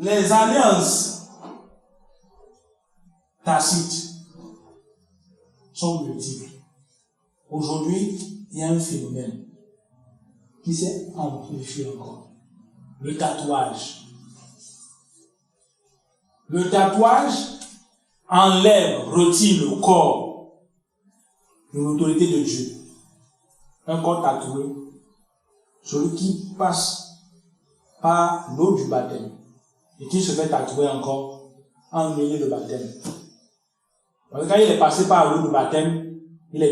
les alliances tacites sont multiples. Aujourd'hui, il y a un phénomène qui s'est amplifié encore. Le tatouage. Le tatouage enlève, retire le corps de l'autorité de Dieu. Un corps tatoué, celui qui passe par l'eau du baptême et qui se fait tatouer encore en milieu de baptême. Parce que quand il est passé par l'eau du baptême, il a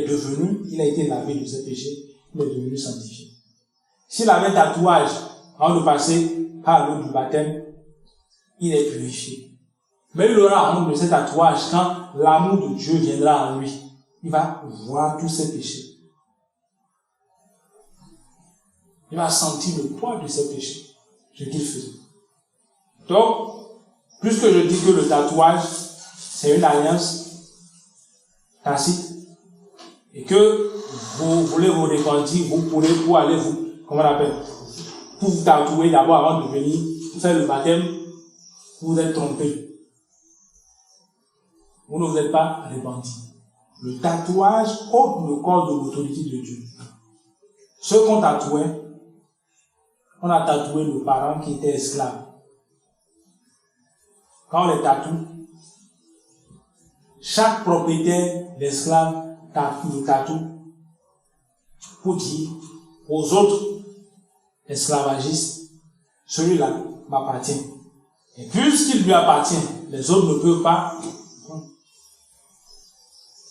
été lavé de ses péchés, il est devenu sanctifié. S'il avait un tatouage avant de passer par l'eau du baptême, il est purifié. Mais il aura honte de cet tatouage quand l'amour de Dieu viendra en lui. Il va voir tous ses péchés. Il va sentir le poids de ses péchés, ce qu'il faisait. Donc, puisque je dis que le tatouage, c'est une alliance tacite, et que vous voulez vous repentir, vous pourrez pour aller vous, comment on appelle, pour vous tatouer d'abord avant de venir faire le baptême, vous êtes trompé. Vous ne vous êtes pas repenti. Le tatouage ôte le corps de l'autorité de Dieu. Ceux qu'on tatouait, on a tatoué le parent qui était esclave. Quand on les tatoue, chaque propriétaire d'esclave le tatoue pour dire aux autres esclavagistes, celui-là m'appartient. Et puisqu'il lui appartient, les autres ne peuvent pas.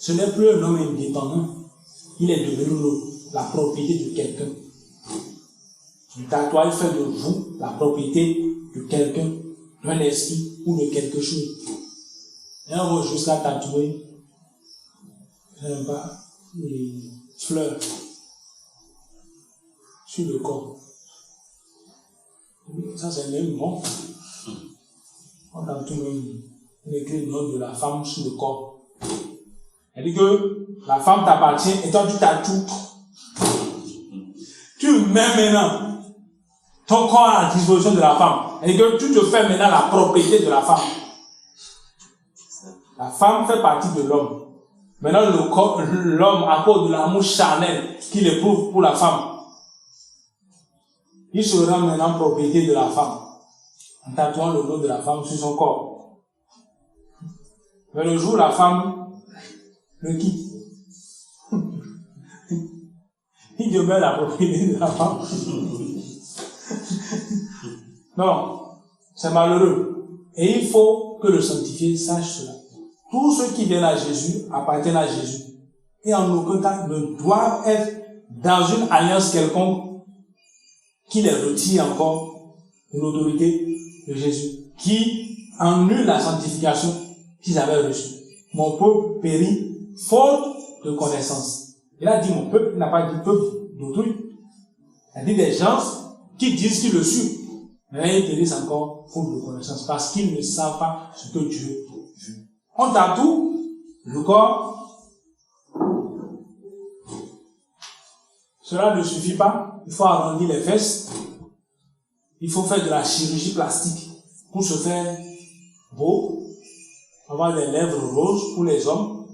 Ce n'est plus un homme indépendant. Il est devenu la propriété de quelqu'un. Le tatouage fait de vous la propriété de quelqu'un, d'un esprit ou de quelque chose. Et on va jusqu'à tatouer les fleurs sur le corps. Ça, c'est même bon. On tatoue même, on écrit le nom de la femme sur le corps. Elle dit que la femme t'appartient et toi tu tatoues. Tu mets maintenant ton corps à la disposition de la femme. Elle dit que tu te fais maintenant la propriété de la femme. La femme fait partie de l'homme. Maintenant, l'homme, à cause de l'amour charnel qu'il éprouve pour la femme, il se rend maintenant propriété de la femme, en tatouant le nom de la femme sur son corps. Mais le jour où la femme le quitte, il demeure la propriété de la femme. Non, c'est malheureux. Et il faut que le sanctifié sache cela. Tous ceux qui viennent à Jésus appartiennent à Jésus. Et en aucun cas ne doivent être dans une alliance quelconque qui les retire encore de l'autorité de Jésus, qui annule la sanctification qu'ils avaient reçue. Mon peuple périt faute de connaissance. Il a dit mon peuple, il n'a pas dit peuple d'autrui. Il a dit des gens qui disent qu'ils le suivent. Mais ils périssent encore faute de connaissance parce qu'ils ne savent pas ce que Dieu veut. On tatoue le corps. Cela ne suffit pas. Il faut arrondir les fesses. Il faut faire de la chirurgie plastique pour se faire beau, avoir des lèvres roses pour les hommes,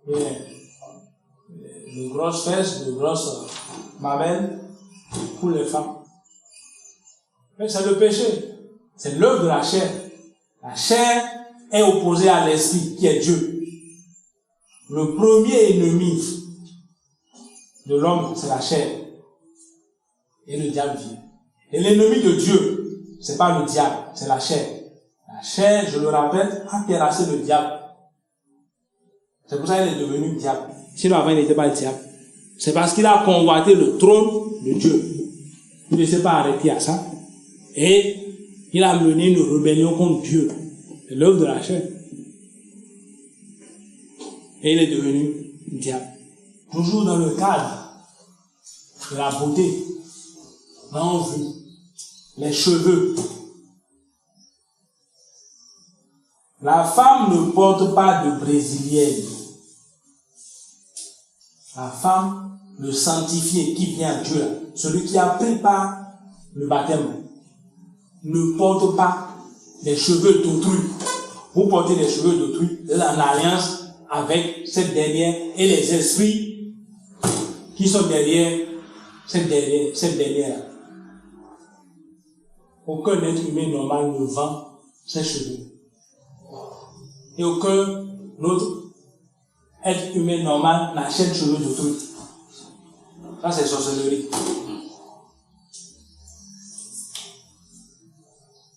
et de grosses fesses, de grosses mamelles pour les femmes. Mais c'est le péché. C'est l'œuvre de la chair. La chair est opposée à l'esprit qui est Dieu. Le premier ennemi de l'homme, c'est la chair. Et le diable vient. Et l'ennemi de Dieu, c'est pas le diable, c'est la chair. La chair, je le rappelle, a terrassé le diable. C'est pour ça qu'il est devenu diable. Sinon avant il n'était pas le diable. C'est parce qu'il a convoité le trône de Dieu. Il ne s'est pas arrêté à ça. Et il a mené une rébellion contre Dieu. C'est l'œuvre de la chair. Et il est devenu diable. Toujours dans le cadre de la beauté, l'envie, les cheveux. La femme ne porte pas de brésilienne. La femme, le sanctifié qui vient à Dieu, celui qui a pris part le baptême, ne porte pas les cheveux d'autrui. Vous portez les cheveux d'autrui, vous êtes en alliance avec cette dernière et les esprits qui sont derrière cette dernière. Aucun être humain normal ne vend ses cheveux. Et aucun autre être humain normal n'achète cheveux d'autrui. Ça, c'est sorcellerie.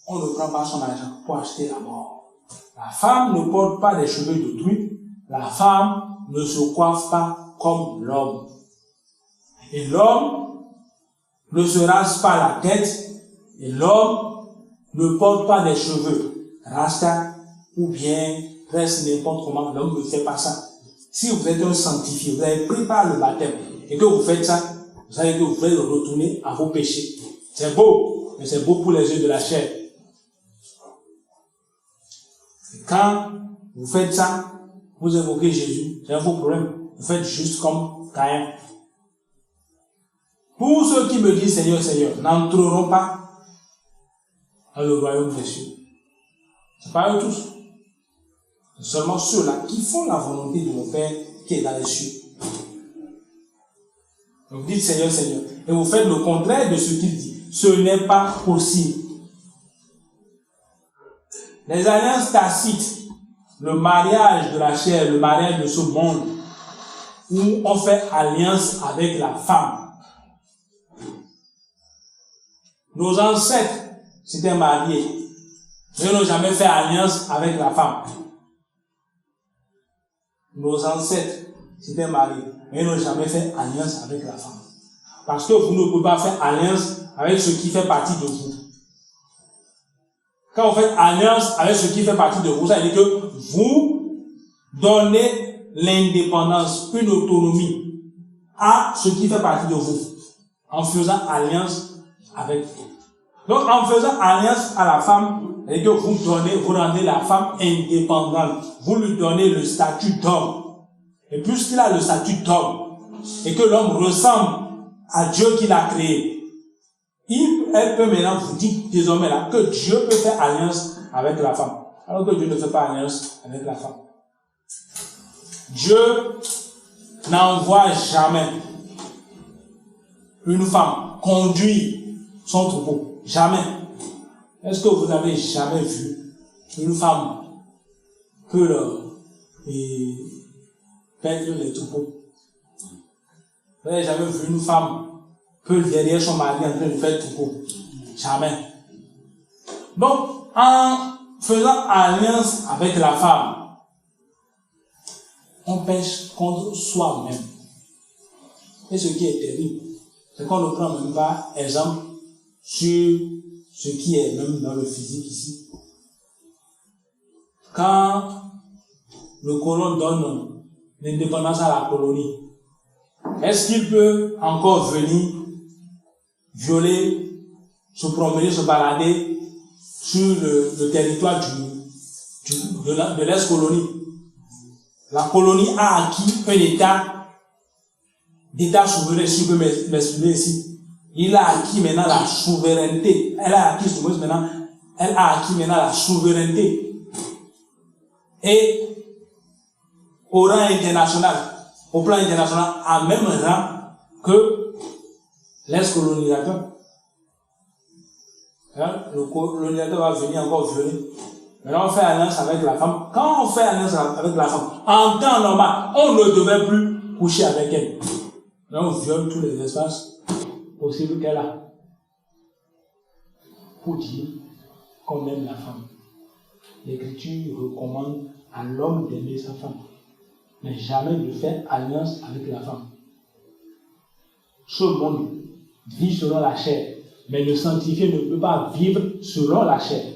On ne prend pas son argent pour acheter la mort. La femme ne porte pas les cheveux d'autrui. La femme ne se coiffe pas comme l'homme. Et l'homme ne se rase pas la tête. Et l'homme ne porte pas des cheveux rasta ou bien reste n'importe comment. L'homme ne fait pas ça. Si vous êtes un sanctifié, vous avez pris par le baptême et que vous faites ça, vous savez que vous pouvez retourner à vos péchés. C'est beau, mais c'est beau pour les yeux de la chair. Et quand vous faites ça, vous évoquez Jésus, c'est un faux problème. Vous faites juste comme Caïn. Pour ceux qui me disent Seigneur, Seigneur, n'entreront pas dans le royaume des cieux. Ce n'est pas eux tous. C'est seulement ceux-là qui font la volonté de mon Père qui est dans les cieux. Donc vous dites Seigneur, Seigneur. Et vous faites le contraire de ce qu'il dit. Ce n'est pas possible. Les alliances tacites, le mariage de la chair, le mariage de ce monde, où on fait alliance avec la femme. Nos ancêtres s'étaient mariés, mais ils n'ont jamais fait alliance avec la femme. Nos ancêtres s'étaient mariés, mais ils n'ont jamais fait alliance avec la femme. Parce que vous ne pouvez pas faire alliance avec ce qui fait partie de vous. Quand vous faites alliance avec ce qui fait partie de vous, ça veut dire que vous donnez l'indépendance, une autonomie à ce qui fait partie de vous, en faisant alliance avec vous. Donc, en faisant alliance à la femme, c'est que vous rendez la femme indépendante. Vous lui donnez le statut d'homme. Et puisqu'il a le statut d'homme, et que l'homme ressemble à Dieu qui l'a créé, elle peut maintenant vous dire désormais là que Dieu peut faire alliance avec la femme. Alors que Dieu ne fait pas alliance avec la femme. Dieu n'envoie jamais une femme conduire son troupeau. Jamais. Est-ce que vous avez jamais vu une femme perdre les troupeaux? Vous n'avez jamais vu une femme derrière son mari en train de faire troupeau? Jamais. Donc, en faisant alliance avec la femme, on pêche contre soi-même. Et ce qui est terrible, c'est qu'on ne prend même pas exemple sur ce qui est même dans le physique ici. Quand le colon donne l'indépendance à la colonie, est-ce qu'il peut encore venir violer, se promener, se balader sur le territoire de l'ex-colonie? La colonie a acquis un d'état souverain, si je peux m'exprimer ici. Il a acquis maintenant la souveraineté. Elle a acquis maintenant la souveraineté. Et au rang international, au plan international, à même rang que l'ex-colonisateur. Le colonisateur va venir encore violer. Maintenant, on fait alliance avec la femme. Quand on fait alliance avec la femme, en temps normal, on ne devait plus coucher avec elle. Là, on viole tous les espaces possibles qu'elle a. Pour dire qu'on aime la femme. L'Écriture recommande à l'homme d'aimer sa femme, mais jamais de faire alliance avec la femme. Ce monde vit selon la chair, mais le sanctifié ne peut pas vivre selon la chair.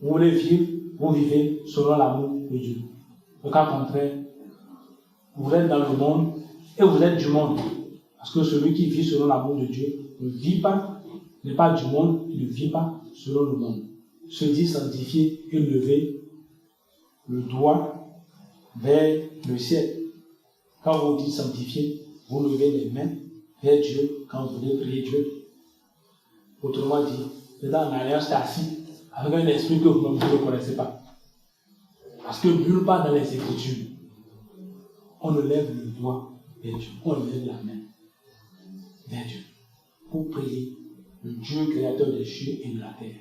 Vous voulez vivre, vous vivez selon l'amour de Dieu. Au cas contraire, vous êtes dans le monde et vous êtes du monde. Parce que celui qui vit selon l'amour de Dieu ne vit pas, n'est pas du monde, il ne vit pas selon le monde. Se dit sanctifié et lever le doigt vers le ciel. Quand vous dites sanctifié, vous levez les mains vers Dieu quand vous voulez prier Dieu. Autrement dit, vous êtes en alliance tacite avec un esprit que vous ne connaissez pas. Parce que nulle part dans les Écritures, on ne lève le doigt vers Dieu, on lève la main vers Dieu pour prier le Dieu créateur des cieux et de la terre.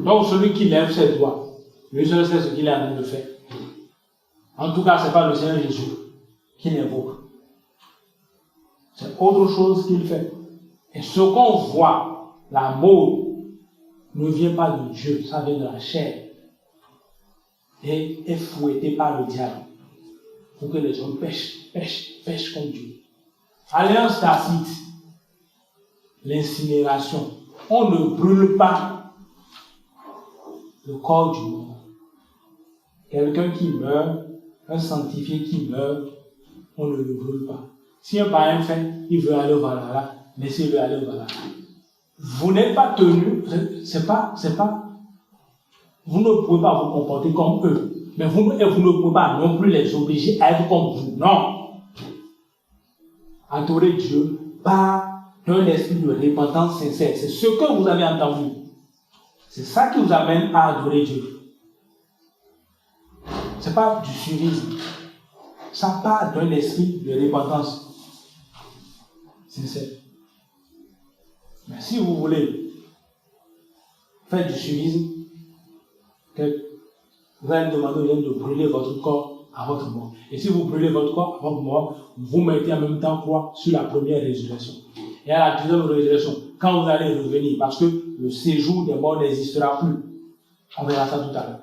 Donc celui qui lève ses doigts, lui seul sait ce qu'il est en train de faire. En tout cas, ce n'est pas le Seigneur Jésus qui l'invoque. C'est autre chose qu'il fait. Et ce qu'on voit, l'amour, ne vient pas de Dieu, ça vient de la chair. Et est fouetté par le diable. Pour que les hommes pêchent comme Dieu. Alliance tacite, l'incinération. On ne brûle pas le corps du monde. Quelqu'un qui meurt, un sanctifié qui meurt, on ne le brûle pas. Si un païen fait, il veut aller au Valhalla, laissez-le aller au Valhalla. Vous n'êtes pas tenu, vous ne pouvez pas vous comporter comme eux, mais vous ne pouvez pas non plus les obliger à être comme vous. Non. Adorez Dieu par un esprit de repentance sincère. C'est ce que vous avez entendu. C'est ça qui vous amène à adorer Dieu. Ce n'est pas du suivisme. Ça part d'un esprit de repentance sincère. Mais si vous voulez faire du suivisme, vous allez demander aux gens de brûler votre corps à votre mort. Et si vous brûlez votre corps à votre mort, vous mettez en même temps quoi sur la première résurrection. Et à la deuxième résurrection, quand vous allez revenir, parce que le séjour des morts n'existera plus. On verra ça tout à l'heure.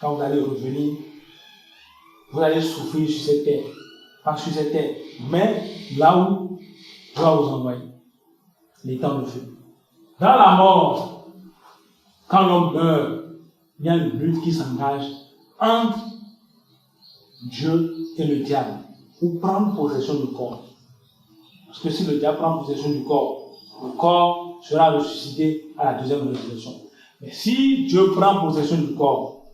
Quand vous allez revenir, vous allez souffrir sur cette terre. Pas sur cette terre, mais là où je vais vous envoyer. Les temps de feu. Dans la mort, quand l'homme meurt, il y a une lutte qui s'engage entre Dieu et le diable pour prendre possession du corps. Parce que si le diable prend possession du corps, le corps sera ressuscité à la deuxième résurrection. Mais si Dieu prend possession du corps,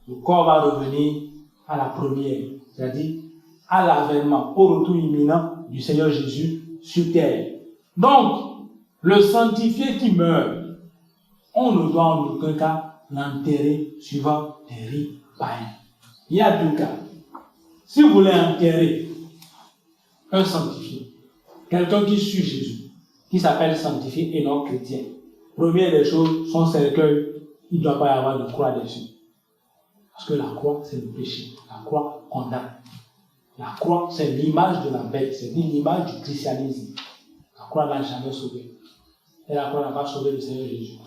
le corps va revenir à la première, c'est-à-dire à l'avènement, au retour imminent du Seigneur Jésus sur terre. Donc, le sanctifié qui meurt, on ne doit en aucun cas l'enterrer suivant les rites païens. Il y a deux cas. Si vous voulez enterrer un sanctifié, quelqu'un qui suit Jésus, qui s'appelle sanctifié et non chrétien, première des choses, son cercueil, il ne doit pas y avoir de croix dessus. Parce que la croix, c'est le péché. La croix condamne. La croix, c'est l'image de la bête, c'est l'image du christianisme. La croix n'a jamais sauvé. Et la croix n'a pas sauvé le Seigneur Jésus.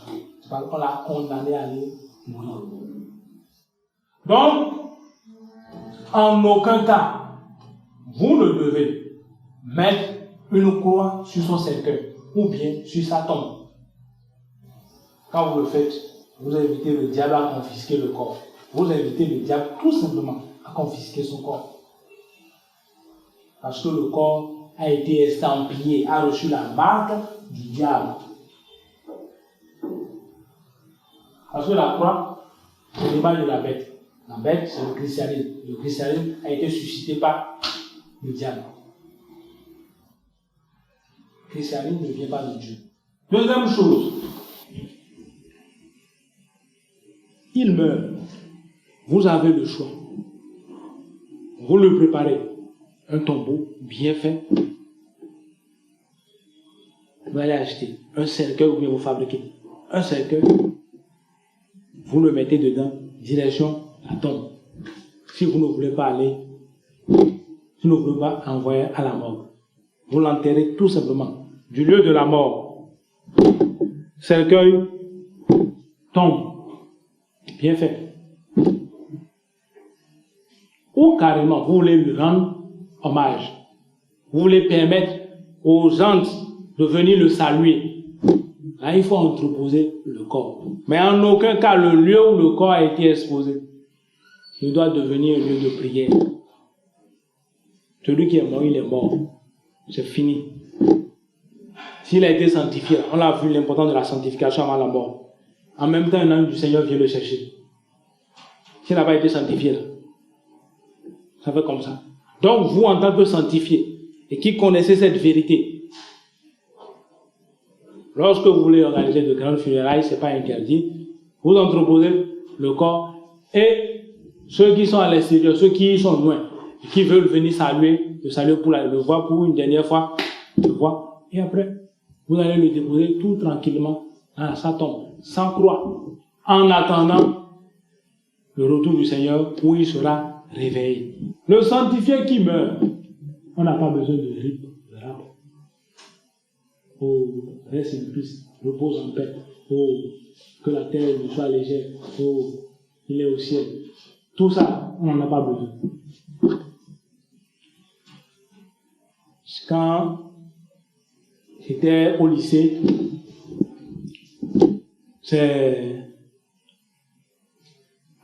C'est parce qu'on l'a condamné à aller mourir. Donc, en aucun cas, vous ne devez mettre une croix sur son cercueil ou bien sur sa tombe. Quand vous le faites, vous invitez le diable à confisquer le corps. Vous invitez le diable tout simplement à confisquer son corps. Parce que le corps a été estampillé, a reçu la marque du diable. Parce que la croix, c'est l'image de la bête. La bête, c'est le christianisme. Le christianisme a été suscité par le diable. Le christianisme ne vient pas de Dieu. Deuxième chose, il meurt. Vous avez le choix. Vous le préparez. Un tombeau bien fait. Vous allez acheter un cercueil ou bien vous fabriquez un cercueil. Vous le mettez dedans, direction la tombe. Si vous ne voulez pas aller, si vous ne voulez pas envoyer à la mort, vous l'enterrez tout simplement du lieu de la mort. Cercueil, tombe, bien fait. Ou carrément, vous voulez lui rendre hommage. Vous voulez permettre aux gens de venir le saluer. Là, il faut entreposer le corps. Mais en aucun cas, le lieu où le corps a été exposé, il doit devenir un lieu de prière. Celui qui est mort, il est mort. C'est fini. S'il a été sanctifié, on a vu l'importance de la sanctification avant la mort. En même temps, un ange du Seigneur vient le chercher. S'il n'a pas été sanctifié, là, ça fait comme ça. Donc, vous, en tant que sanctifié, et qui connaissez cette vérité, lorsque vous voulez organiser de grandes funérailles, ce n'est pas interdit. Vous entreposez le corps et ceux qui sont à l'extérieur, ceux qui sont loin, qui veulent venir saluer, pour le voir pour une dernière fois, le voir. Et après, vous allez le déposer tout tranquillement dans sa tombe, sans croix, en attendant le retour du Seigneur où il sera réveillé. Le sanctifié qui meurt, on n'a pas besoin de rite, de rap. Oh, reste en Christ, repose en paix. Oh, que la terre lui soit légère. Oh, il est au ciel. Tout ça, on n'en a pas besoin. Quand j'étais au lycée, c'est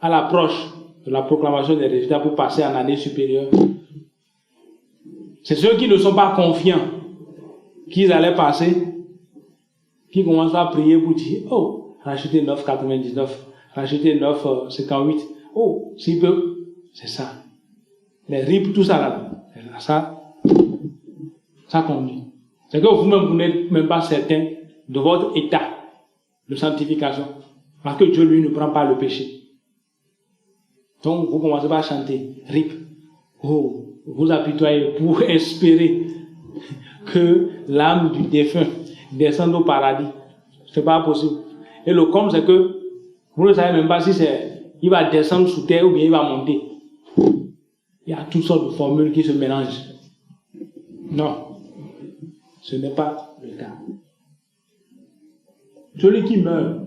à l'approche de la proclamation des résultats pour passer en année supérieure. C'est ceux qui ne sont pas confiants qu'ils allaient passer, qui commencent à prier pour dire, oh, racheter 9,99, racheter 9,58, oh, s'il peut, c'est ça. Les RIP, tout ça là, ça conduit. C'est que vous-même, vous n'êtes même pas certain de votre état de sanctification, parce que Dieu, lui, ne prend pas le péché. Donc, vous commencez par chanter, RIP, oh, vous apitoyez pour espérer que l'âme du défunt descende au paradis. C'est pas possible. Et le comble, c'est que vous ne savez même pas si il va descendre sous terre ou bien il va monter. Il y a toutes sortes de formules qui se mélangent. Non, ce n'est pas le cas. Celui qui meurt,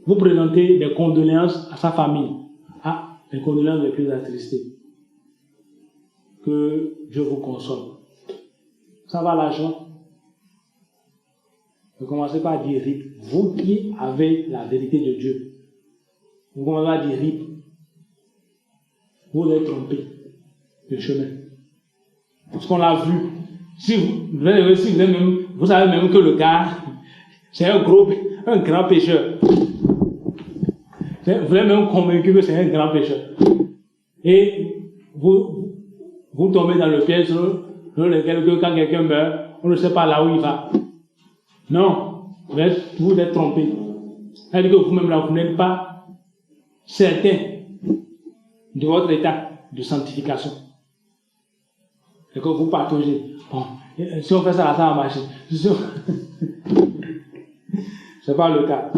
vous présentez des condoléances à sa famille. Ah, les condoléances les plus attristées. Que Dieu vous console. Ça va l'argent. Ne commencez pas à dire RIP. Vous qui avez la vérité de Dieu, vous commencez à dire RIP. Vous êtes trompé de chemin. Parce qu'on l'a vu. Vous savez même que le gars, c'est un grand pécheur. Vous êtes même convaincu que c'est un grand pécheur. Et vous tombez dans le piège dans lequel quand quelqu'un meurt, on ne sait pas là où il va. Non, vous êtes trompé. C'est-à-dire que vous-même là, vous n'êtes pas certain de votre état de sanctification. Et que vous partagez. Bon, si on fait ça, ça va marcher. C'est pas le cas.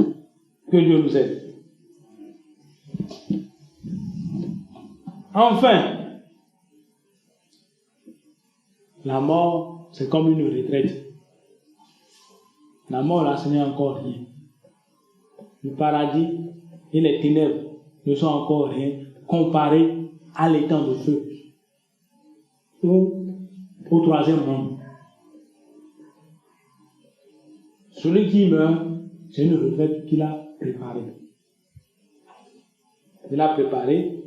Que Dieu nous aide. Enfin, la mort, c'est comme une retraite. La mort, là, ce n'est encore rien. Le paradis et les ténèbres ne sont encore rien comparé à l'étang de feu ou au troisième monde. Celui qui meurt, c'est une retraite qu'il a préparée. Il a préparé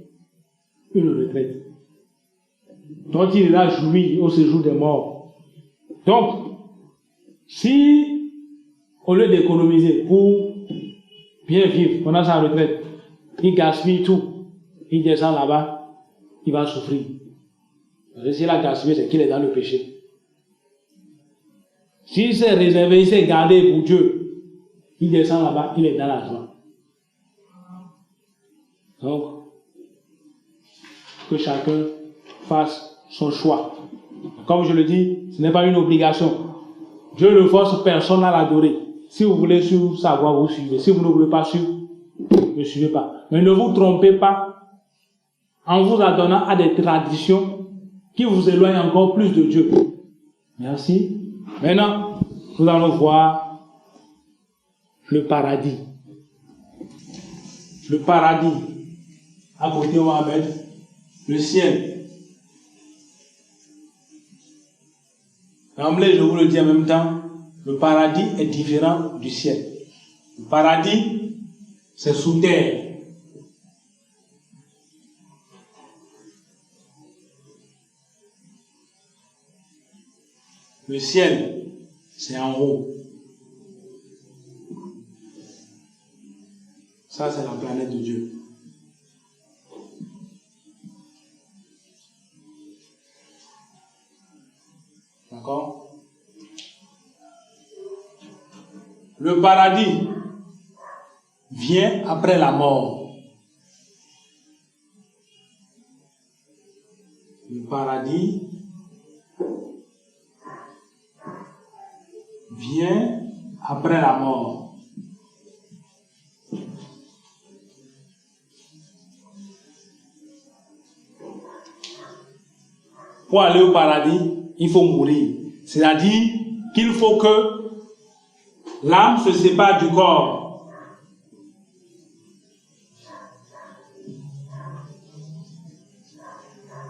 une retraite dont il a joui au séjour des morts. Donc, si au lieu d'économiser pour bien vivre pendant sa retraite, il gaspille tout, il descend là-bas, il va souffrir. Parce que s'il a gaspillé, c'est qu'il est dans le péché. S'il s'est réservé, il s'est gardé pour Dieu, il descend là-bas, il est dans la joie. Donc, que chacun fasse son choix. Comme je le dis, ce n'est pas une obligation. Dieu ne force personne à l'adorer. Si vous voulez suivre sa voie, vous suivez. Si vous ne voulez pas suivre, ne suivez pas. Mais ne vous trompez pas en vous adonnant à des traditions qui vous éloignent encore plus de Dieu. Merci. Maintenant, nous allons voir le paradis. Le paradis. À côté, on va mettre le ciel. D'emblée, je vous le dis en même temps, le paradis est différent du ciel. Le paradis, c'est sous terre. Le ciel, c'est en haut. Ça, c'est la planète de Dieu. D'accord? Le paradis vient après la mort. Le paradis vient après la mort. Pour aller au paradis, il faut mourir. C'est-à-dire qu'il faut que l'âme se sépare du corps.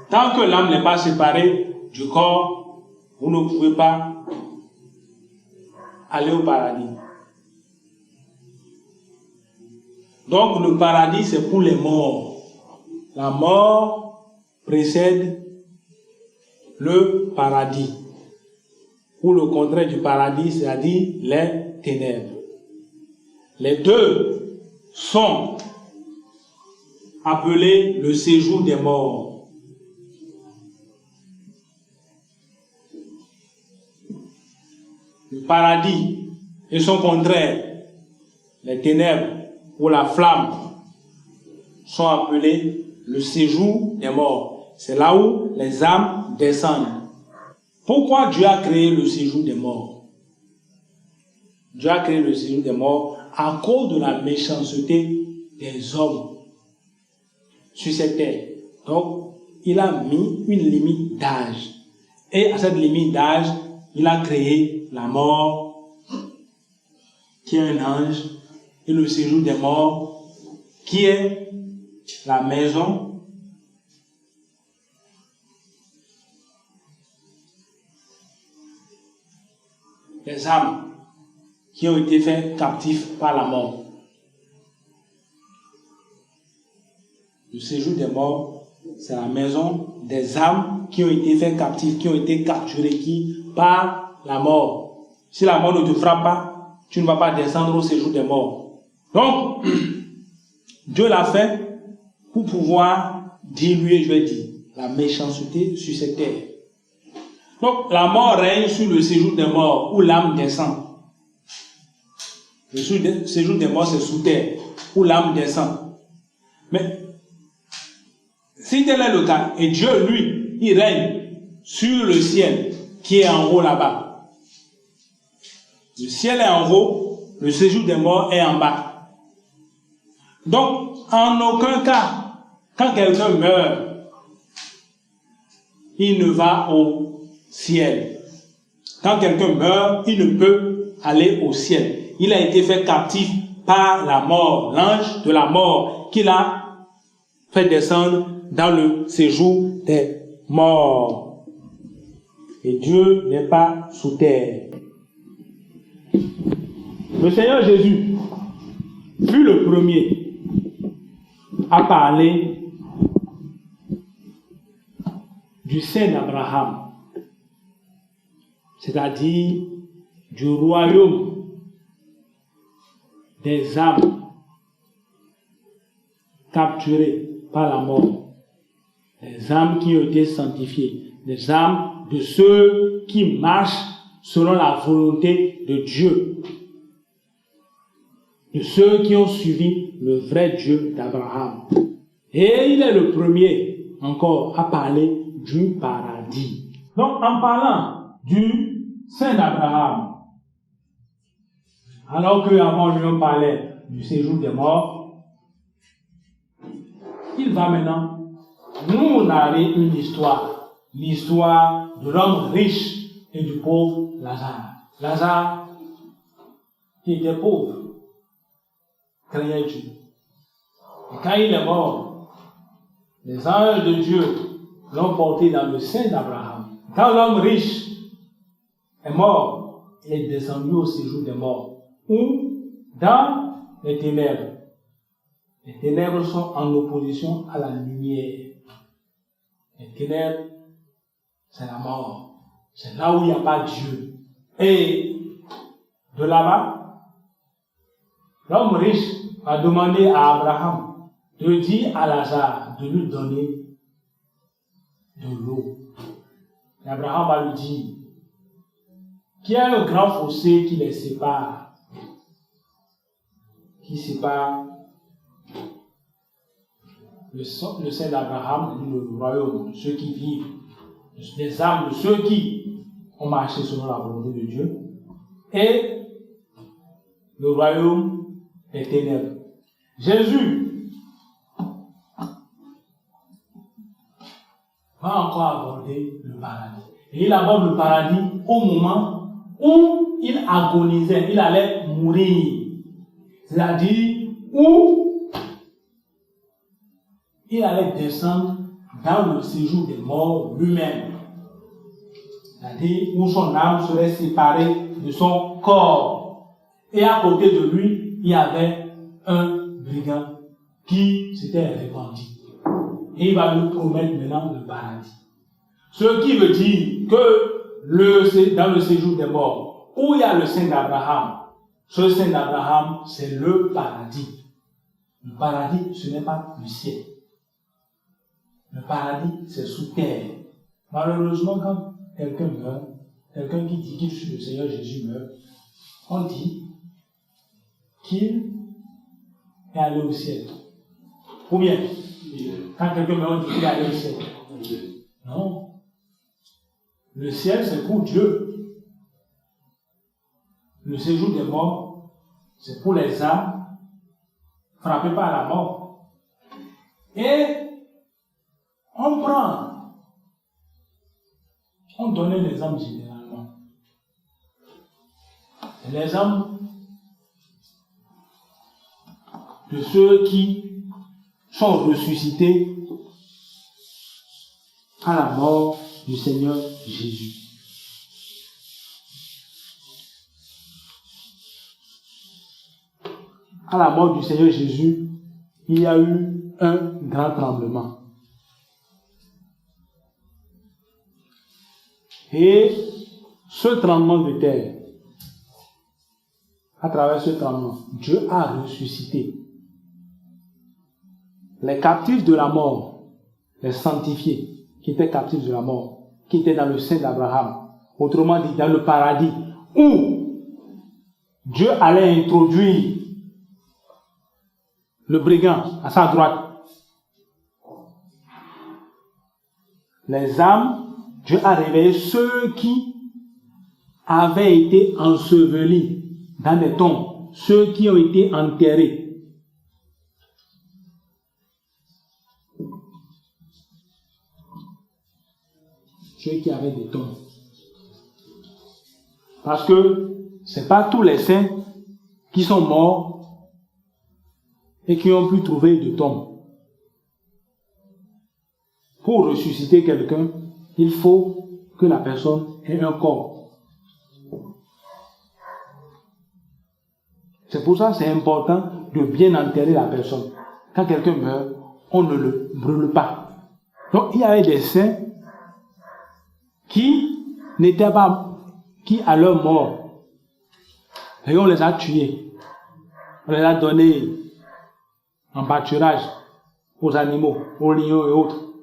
Tant que l'âme n'est pas séparée du corps, vous ne pouvez pas aller au paradis. Donc le paradis, c'est pour les morts. La mort précède le paradis. Ou le contraire du paradis, c'est-à-dire les ténèbres. Les deux sont appelés le séjour des morts. Le paradis et son contraire, les ténèbres ou la flamme, sont appelés le séjour des morts. C'est là où les âmes descendent. Pourquoi Dieu a créé le séjour des morts? Dieu a créé le séjour des morts à cause de la méchanceté des hommes sur cette terre. Donc, il a mis une limite d'âge. Et à cette limite d'âge, il a créé la mort, qui est un ange, et le séjour des morts, qui est la maison des âmes qui ont été faits captifs par la mort. Le séjour des morts, c'est la maison des âmes qui ont été faits captifs, qui ont été capturés par la mort. Si la mort ne te frappe pas, tu ne vas pas descendre au séjour des morts. Donc, Dieu l'a fait pour pouvoir diluer, je vais dire, la méchanceté sur cette terre. Donc, la mort règne sur le séjour des morts, où l'âme descend. Le séjour des morts, c'est sous terre, où l'âme descend. Mais, si tel est le cas, et Dieu, lui, il règne sur le ciel, qui est en haut là-bas. Le ciel est en haut, le séjour des morts est en bas. Donc, en aucun cas, quand quelqu'un meurt, il ne va au ciel. Quand quelqu'un meurt, il ne peut aller au ciel. Il a été fait captif par la mort, l'ange de la mort, qui l'a fait descendre dans le séjour des morts. Et Dieu n'est pas sous terre. Le Seigneur Jésus fut le premier à parler du sein d'Abraham, c'est-à-dire du royaume des âmes capturées par la mort, des âmes qui ont été sanctifiées, des âmes de ceux qui marchent selon la volonté de Dieu, de ceux qui ont suivi le vrai Dieu d'Abraham. Et il est le premier encore à parler du paradis. Donc, en parlant du sein d'Abraham, alors qu'avant lui on parlait du séjour des morts, il va maintenant nous narrer une histoire, l'histoire de l'homme riche et du pauvre Lazare. Lazare, qui était pauvre, craignait Dieu. Et quand il est mort, les anges de Dieu l'ont porté dans le sein d'Abraham. Quand l'homme riche est mort, il est descendu au séjour des morts, ou dans les ténèbres. Les ténèbres sont en opposition à la lumière. Les ténèbres, c'est la mort. C'est là où il n'y a pas Dieu. Et de là-bas, l'homme riche a demandé à Abraham de dire à Lazare de lui donner de l'eau. Et Abraham va lui dire qu'il y a un grand fossé qui les sépare. qui sépare le sein d'Abraham et le royaume, de ceux qui vivent, les âmes de ceux qui ont marché selon la volonté de Dieu, et le royaume des ténèbres. Jésus va encore aborder le paradis. Et il aborde le paradis au moment où il agonisait, il allait mourir. C'est-à-dire où il allait descendre dans le séjour des morts lui-même. C'est-à-dire où son âme serait séparée de son corps. Et à côté de lui, il y avait un brigand qui s'était repenti. Et il va lui promettre maintenant le paradis. Ce qui veut dire que dans le séjour des morts, où il y a le sein d'Abraham, ce sein d'Abraham, c'est le paradis. Le paradis, ce n'est pas le ciel. Le paradis, c'est sous terre. Malheureusement, quand quelqu'un meurt, quelqu'un qui dit qu'il suit le Seigneur Jésus meurt, on dit qu'il est allé au ciel. Ou bien, quand quelqu'un meurt, on dit qu'il est allé au ciel. Non. Le ciel, c'est pour Dieu. Le séjour des morts, c'est pour les âmes frappées par la mort. Et on donnait les âmes généralement. Les âmes de ceux qui sont ressuscités à la mort du Seigneur Jésus. À la mort du Seigneur Jésus, il y a eu un grand tremblement. Et ce tremblement de terre, à travers ce tremblement, Dieu a ressuscité les captifs de la mort, les sanctifiés qui étaient captifs de la mort, qui étaient dans le sein d'Abraham, autrement dit dans le paradis, où Dieu allait introduire le brigand à sa droite. Les âmes, Dieu a réveillé ceux qui avaient été ensevelis dans des tombes, ceux qui ont été enterrés. Ceux qui avaient des tombes. Parce que ce n'est pas tous les saints qui sont morts et qui ont pu trouver de tombes. Pour ressusciter quelqu'un, il faut que la personne ait un corps. C'est pour ça que c'est important de bien enterrer la personne. Quand quelqu'un meurt, on ne le brûle pas. Donc il y avait des saints qui n'étaient pas, qui à leur mort, et on les a tués. On les a donnés en pâturage aux animaux, aux lions et autres.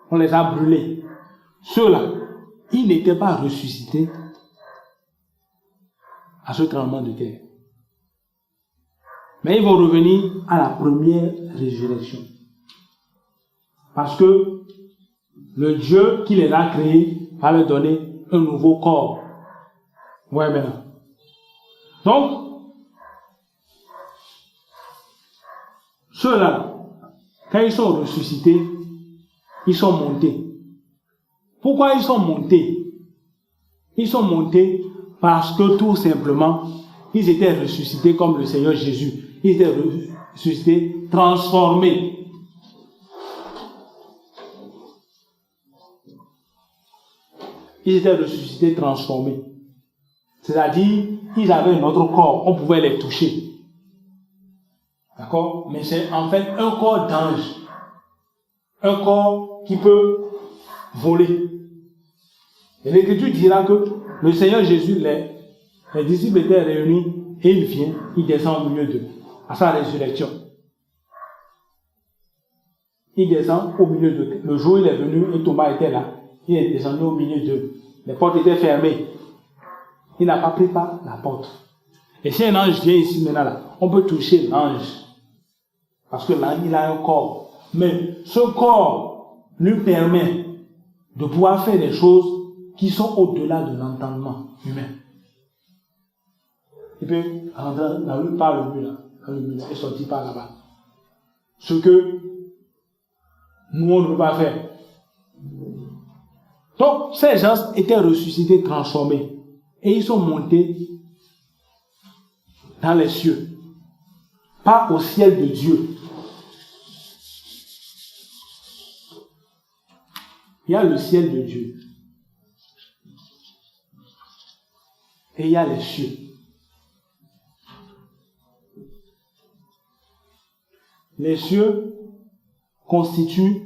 On les a brûlés. Ceux-là, ils n'étaient pas ressuscités à ce tremblement de terre. Mais ils vont revenir à la première résurrection. Parce que le Dieu qui les a créés va leur donner un nouveau corps. Ouais, maintenant. Donc, ceux-là, quand ils sont ressuscités, ils sont montés. Pourquoi ils sont montés? Ils sont montés parce que tout simplement, ils étaient ressuscités comme le Seigneur Jésus. Ils étaient ressuscités, transformés. Ils étaient ressuscités, transformés. C'est-à-dire, ils avaient notre corps, on pouvait les toucher. D'accord? Mais c'est en fait un corps d'ange. Un corps qui peut voler. Et l'Écriture dira que le Seigneur Jésus, les disciples étaient réunis et il vient, il descend au milieu d'eux, à sa résurrection. Il descend au milieu d'eux. Le jour où il est venu et Thomas était là, il est descendu au milieu d'eux. Les portes étaient fermées. Il n'a pas pris par la porte. Et si un ange vient ici maintenant là, on peut toucher l'ange. Parce que l'ange, il a un corps. Mais ce corps lui permet de pouvoir faire des choses qui sont au-delà de l'entendement humain. Il peut rentrer dans le par le mur, et sortir par là-bas. Ce que nous, on ne peut pas faire. Donc, ces gens étaient ressuscités, transformés. Et ils sont montés dans les cieux. Pas au ciel de Dieu. Il y a le ciel de Dieu. Et il y a les cieux. Les cieux constituent,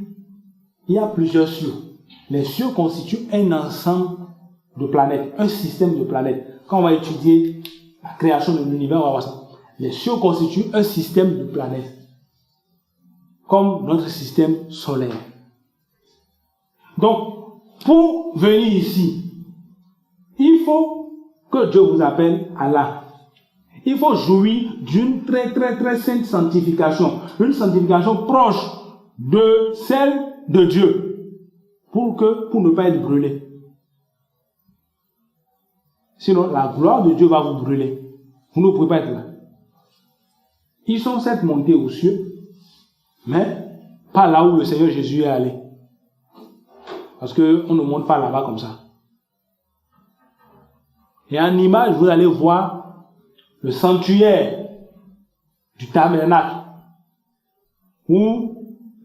il y a plusieurs cieux. Les cieux constituent un ensemble de planètes, un système de planètes. Quand on va étudier la création de l'univers, on va voir ça. Les cieux constituent un système de planètes, comme notre système solaire. Donc, pour venir ici, il faut que Dieu vous appelle Allah. Il faut jouir d'une très très très sainte sanctification, une sanctification proche de celle de Dieu, pour ne pas être brûlé. Sinon, la gloire de Dieu va vous brûler. Vous ne pouvez pas être là. Ils sont certes montés aux cieux, mais pas là où le Seigneur Jésus est allé. Parce qu'on ne monte pas là-bas comme ça. Et en image, vous allez voir le sanctuaire du tabernacle, ou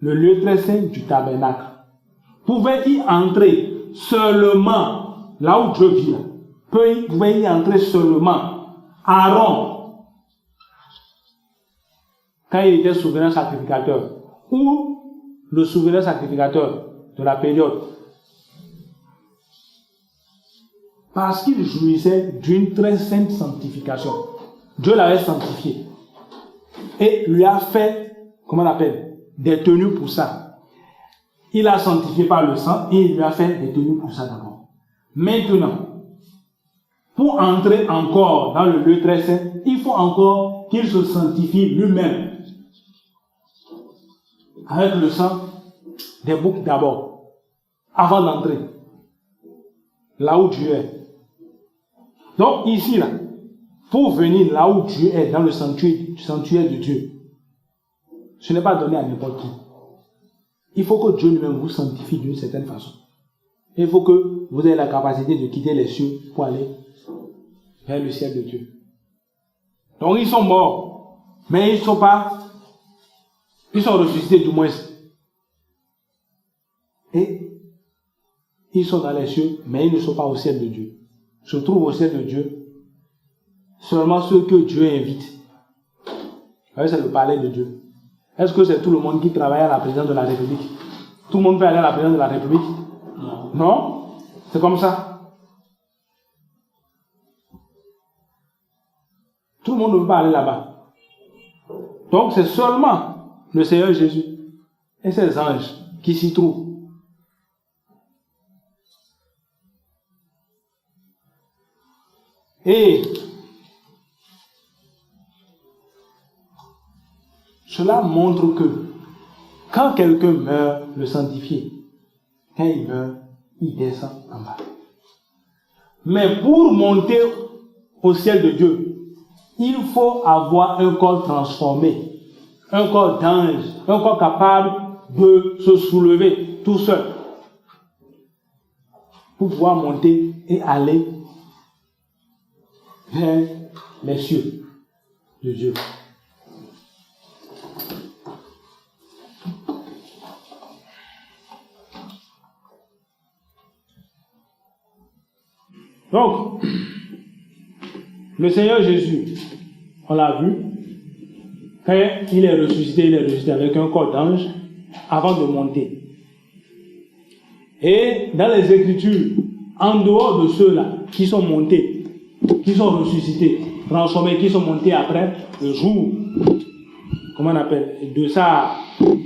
le lieu très saint du tabernacle. Vous pouvez y entrer seulement là où Dieu vit. Vous pouvez y entrer seulement Aaron, quand il était souverain sacrificateur, ou le souverain sacrificateur de la période. Parce qu'il jouissait d'une très sainte sanctification. Dieu l'avait sanctifié. Et lui a fait, comment on appelle, des tenues pour ça. Il l'a sanctifié par le sang et il lui a fait des tenues pour ça d'abord. Maintenant, pour entrer encore dans le lieu très saint, il faut encore qu'il se sanctifie lui-même. Avec le sang des boucs d'abord, avant d'entrer là où Dieu est. Donc ici, là, pour venir là où Dieu est, dans le sanctuaire de Dieu, ce n'est pas donné à n'importe qui. Il faut que Dieu lui-même vous sanctifie d'une certaine façon. Il faut que vous ayez la capacité de quitter les cieux pour aller vers le ciel de Dieu. Donc ils sont morts, mais ils sont ressuscités du moins. Et ils sont dans les cieux, mais ils ne sont pas au ciel de Dieu. Se trouvent au ciel de Dieu seulement ceux que Dieu invite. Vous voyez, c'est le palais de Dieu. Est-ce que c'est tout le monde qui travaille à la présidence de la République? Tout le monde peut aller à la présidence de la République? Non? C'est comme ça. Tout le monde ne peut pas aller là-bas. Donc c'est seulement le Seigneur Jésus et ses anges qui s'y trouvent. Et cela montre que quand quelqu'un meurt, le sanctifié, quand il meurt, il descend en bas. Mais pour monter au ciel de Dieu, il faut avoir un corps transformé, un corps d'ange, un corps capable de se soulever tout seul pour pouvoir monter et aller vers les cieux de Dieu. Donc, le Seigneur Jésus, on l'a vu, quand il est ressuscité avec un corps d'ange avant de monter. Et dans les Écritures, en dehors de ceux-là qui sont montés, qui sont ressuscités, transformés, qui sont montés après le jour, comment on appelle, de ça,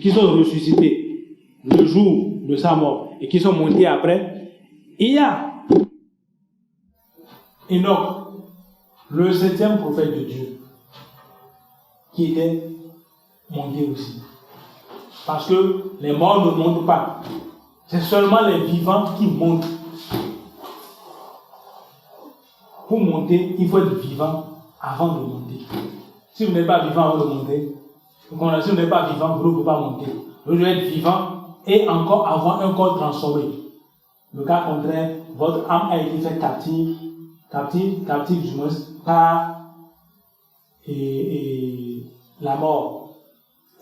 qui sont ressuscités le jour de sa mort et qui sont montés après, il y a Enoch, le 7e prophète de Dieu. qui étaient montés aussi. Parce que les morts ne montent pas. C'est seulement les vivants qui montent. Pour monter, il faut être vivant avant de monter. Si vous n'êtes pas vivant avant de monter, si vous n'êtes pas vivant, vous ne pouvez pas monter. Vous devez être vivant et encore avoir un corps transformé. Le cas contraire, votre âme a été faite captive du moins, par la mort.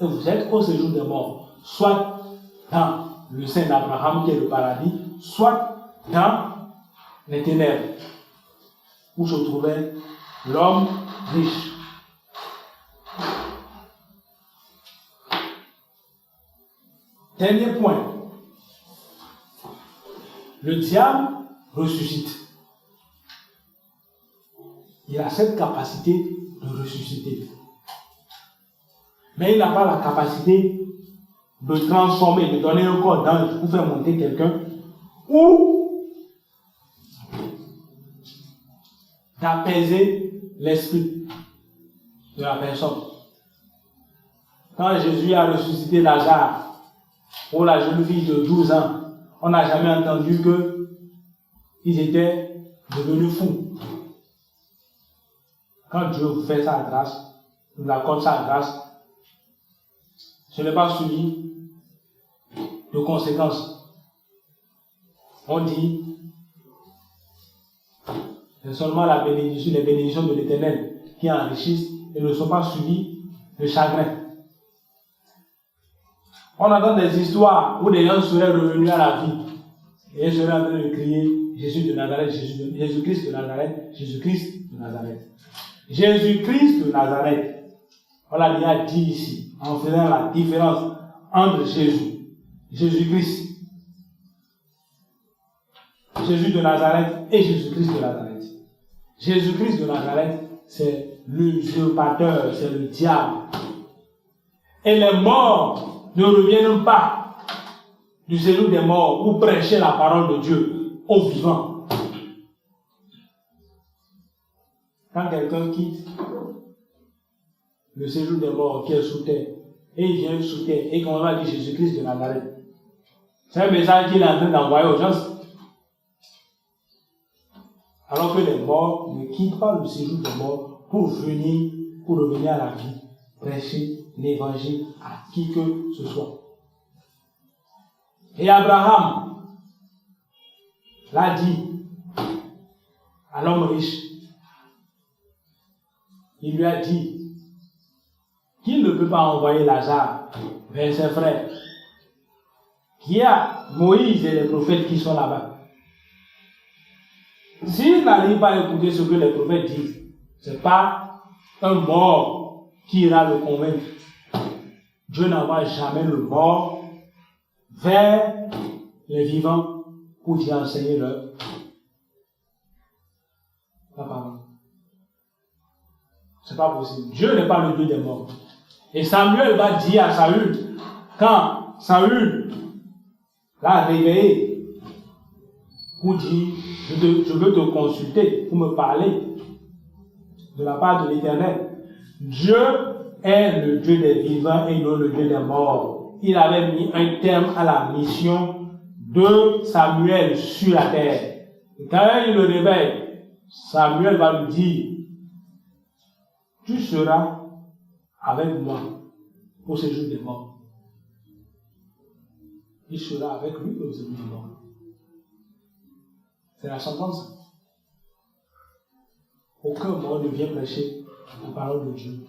Et vous êtes au séjour des morts, soit dans le sein d'Abraham qui est le paradis, soit dans les ténèbres, où se trouvait l'homme riche. Dernier point. Le diable ressuscite. Il a cette capacité de ressusciter. Mais il n'a pas la capacité de transformer, de donner un corps d'ange pour faire monter quelqu'un ou d'apaiser l'esprit de la personne. Quand Jésus a ressuscité Lazare, pour la jeune fille de 12 ans, on n'a jamais entendu qu'ils étaient devenus fous. Quand Dieu vous fait sa grâce, nous accorde sa grâce, ce n'est pas suivi de conséquences. On dit, c'est seulement les bénédictions de l'Éternel qui enrichissent et ne sont pas suivies de chagrin. On entend des histoires où des gens seraient revenus à la vie et seraient en train de crier Jésus de Nazareth, Jésus-Christ de Nazareth, Jésus-Christ de Nazareth. Jésus-Christ de Nazareth. Voilà, il a dit ici, en faisant la différence entre Jésus-Christ, Jésus de Nazareth et Jésus-Christ de Nazareth. Jésus-Christ de Nazareth, c'est l'usurpateur, c'est le diable. Et les morts ne reviennent pas du séjour des morts pour prêcher la parole de Dieu aux vivants. Quand quelqu'un quitte le séjour des morts qui est sous terre, et il vient sous terre, et qu'on va dire Jésus-Christ de Nazareth, c'est un message qu'il est en train d'envoyer aux gens. Alors que les morts ne quittent pas le séjour des morts pour revenir à la vie, prêcher l'évangile à qui que ce soit. Et Abraham l'a dit à l'homme riche. Il lui a dit qu'il ne peut pas envoyer Lazare vers ses frères. Qu'il y a Moïse et les prophètes qui sont là-bas. S'il n'arrive pas à écouter ce que les prophètes disent, ce n'est pas un mort qui ira le convaincre. Dieu n'envoie jamais le mort vers les vivants pour y enseigner leur parole. Ce n'est pas possible. Dieu n'est pas le Dieu des morts. Et Samuel va dire à Saül, quand Saül l'a réveillé pour dire, je veux te consulter, pour me parler de la part de l'Éternel. Dieu est le Dieu des vivants et non le Dieu des morts. Il avait mis un terme à la mission de Samuel sur la terre. Et quand il le réveille, Samuel va lui dire, tu seras avec moi au séjour des morts. Il sera avec lui au séjour des morts. C'est la sentence. Aucun mort ne vient prêcher la parole de Dieu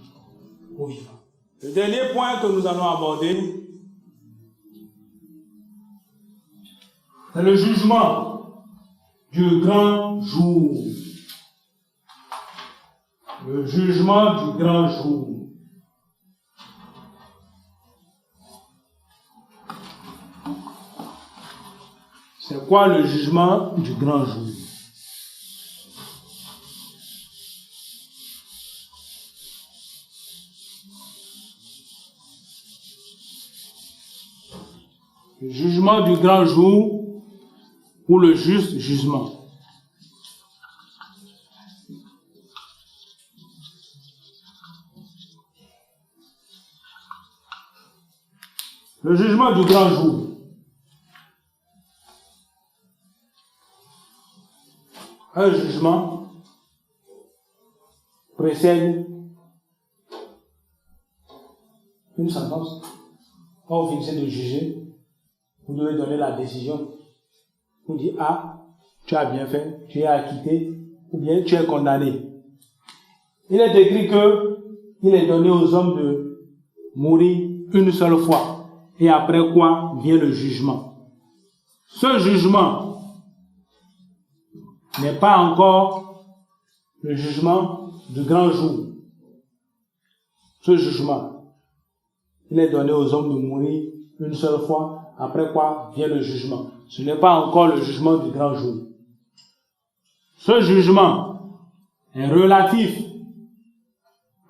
aux vivants. Le dernier point que nous allons aborder, c'est le jugement du grand jour. Le jugement du grand jour. C'est quoi le jugement du grand jour? Le jugement du grand jour ou le juste jugement. Le jugement du grand jour. Un jugement précède une sentence. Quand vous finissez de juger, vous devez donner la décision. Vous dites, ah, tu as bien fait, tu es acquitté, ou bien tu es condamné. Il est écrit que il est donné aux hommes de mourir une seule fois, et après quoi vient le jugement. Ce jugement n'est pas encore le jugement du grand jour. Ce jugement, il est donné aux hommes de mourir une seule fois, après quoi vient le jugement. Ce n'est pas encore le jugement du grand jour. Ce jugement est relatif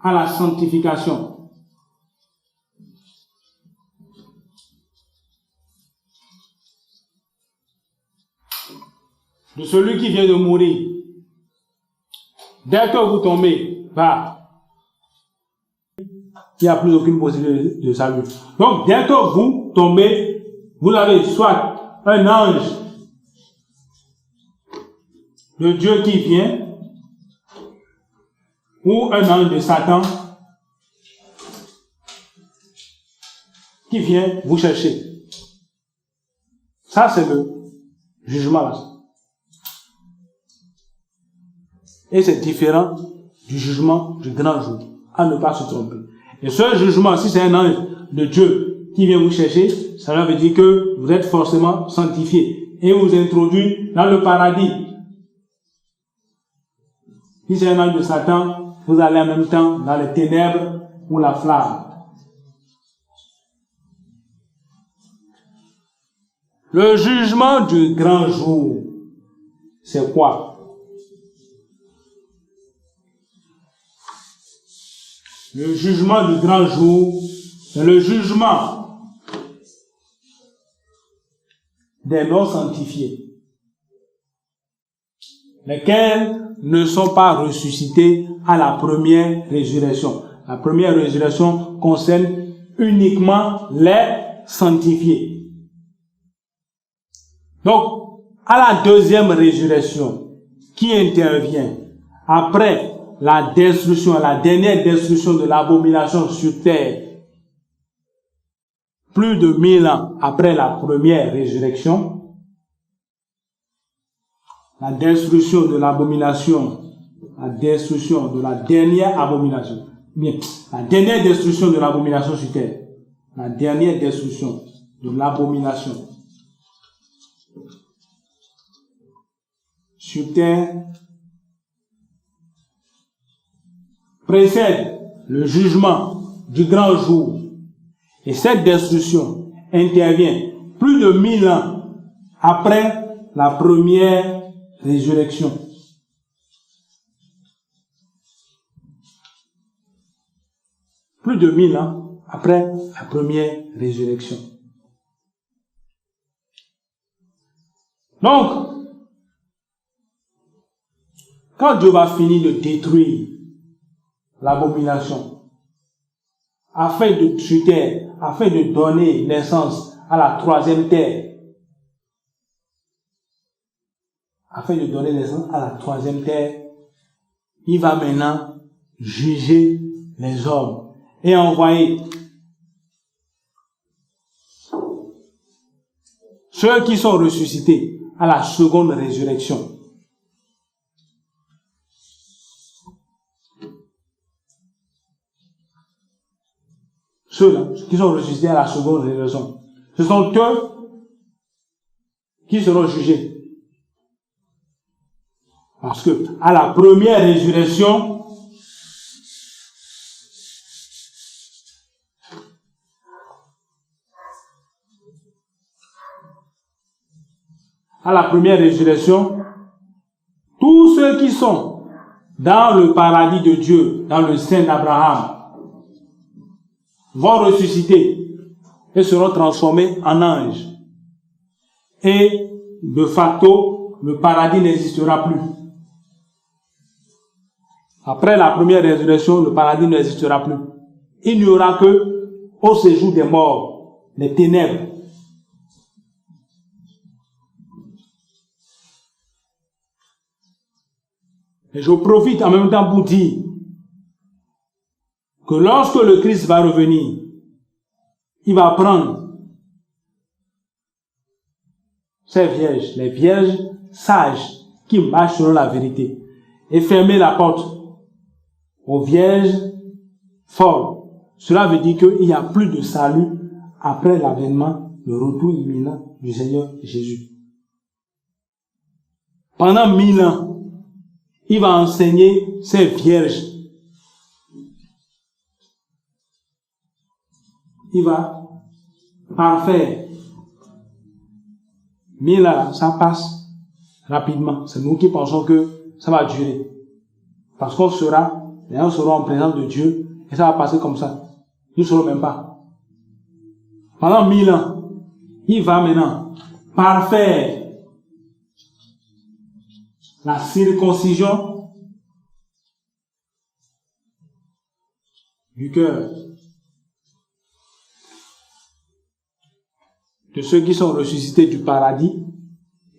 à la sanctification. De celui qui vient de mourir. Dès que vous tombez, il n'y a plus aucune possibilité de salut. Donc, dès que vous tombez, vous avez soit un ange de Dieu qui vient, ou un ange de Satan qui vient vous chercher. Ça, c'est le jugement là. Et c'est différent du jugement du grand jour, à ne pas se tromper. Et ce jugement, si c'est un ange de Dieu qui vient vous chercher, cela veut dire que vous êtes forcément sanctifié et vous introduit dans le paradis. Si c'est un ange de Satan, vous allez en même temps dans les ténèbres ou la flamme. Le jugement du grand jour, c'est quoi? Le jugement du grand jour, c'est le jugement des non sanctifiés, lesquels ne sont pas ressuscités à la première résurrection. La première résurrection concerne uniquement les sanctifiés. Donc, à la deuxième résurrection, qui intervient après la destruction, la dernière destruction de l'abomination sur terre, plus de 1000 ans après la première résurrection, la destruction de l'abomination, la destruction de la dernière abomination, bien, la dernière destruction de l'abomination sur terre, la dernière destruction de l'abomination sur terre précède le jugement du grand jour. Et cette destruction intervient plus de 1000 ans après la première résurrection. Plus de 1000 ans après la première résurrection. Donc, quand Dieu va finir de détruire l'abomination, afin de donner naissance à la troisième terre, il va maintenant juger les hommes et envoyer ceux qui sont ressuscités à la seconde résurrection. Ceux-là qui sont ressuscités à la seconde résurrection, ce sont eux qui seront jugés. Parce que à la première résurrection, tous ceux qui sont dans le paradis de Dieu, dans le sein d'Abraham, vont ressusciter et seront transformés en anges. Et de facto, le paradis n'existera plus. Après la première résurrection, le paradis n'existera plus. Il n'y aura que au séjour des morts les ténèbres. Et je profite en même temps pour dire que lorsque le Christ va revenir, il va prendre ces vierges, les vierges sages qui marchent selon la vérité, et fermer la porte aux vierges folles. Cela veut dire qu'il n'y a plus de salut après l'avènement, le retour imminent du Seigneur Jésus. Pendant 1000 ans, il va enseigner ces vierges. Il va parfaire. 1000 ans, ça passe rapidement. C'est nous qui pensons que ça va durer. Parce qu'on sera, les gens seront en présence de Dieu, et ça va passer comme ça. Nous ne saurons même pas. Pendant 1000 ans, il va maintenant parfaire la circoncision du cœur de ceux qui sont ressuscités du paradis